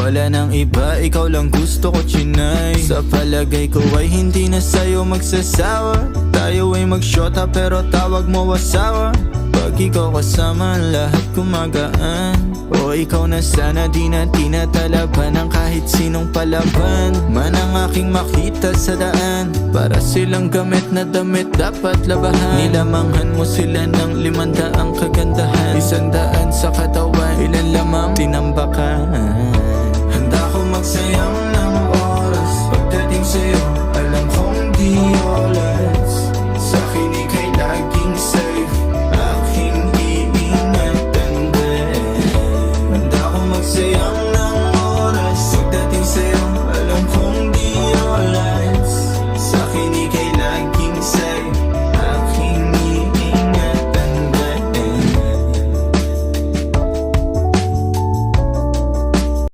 Wala nang iba, ikaw lang gusto ko chinay. Sa palagay ko ay hindi na sa'yo magsasawa. Tayo ay magsyota pero tawag mo asawa. Pag ikaw kasama, lahat gumagaan. O ikaw na sana, di na tinatalaban ng kahit sinong palaban man ang aking makita sa daan. Para silang gamit na damit dapat labahan. Nilamanghan mo sila ng 500 kagandahan. 100 sa katawan, ilan lamang tinambakan.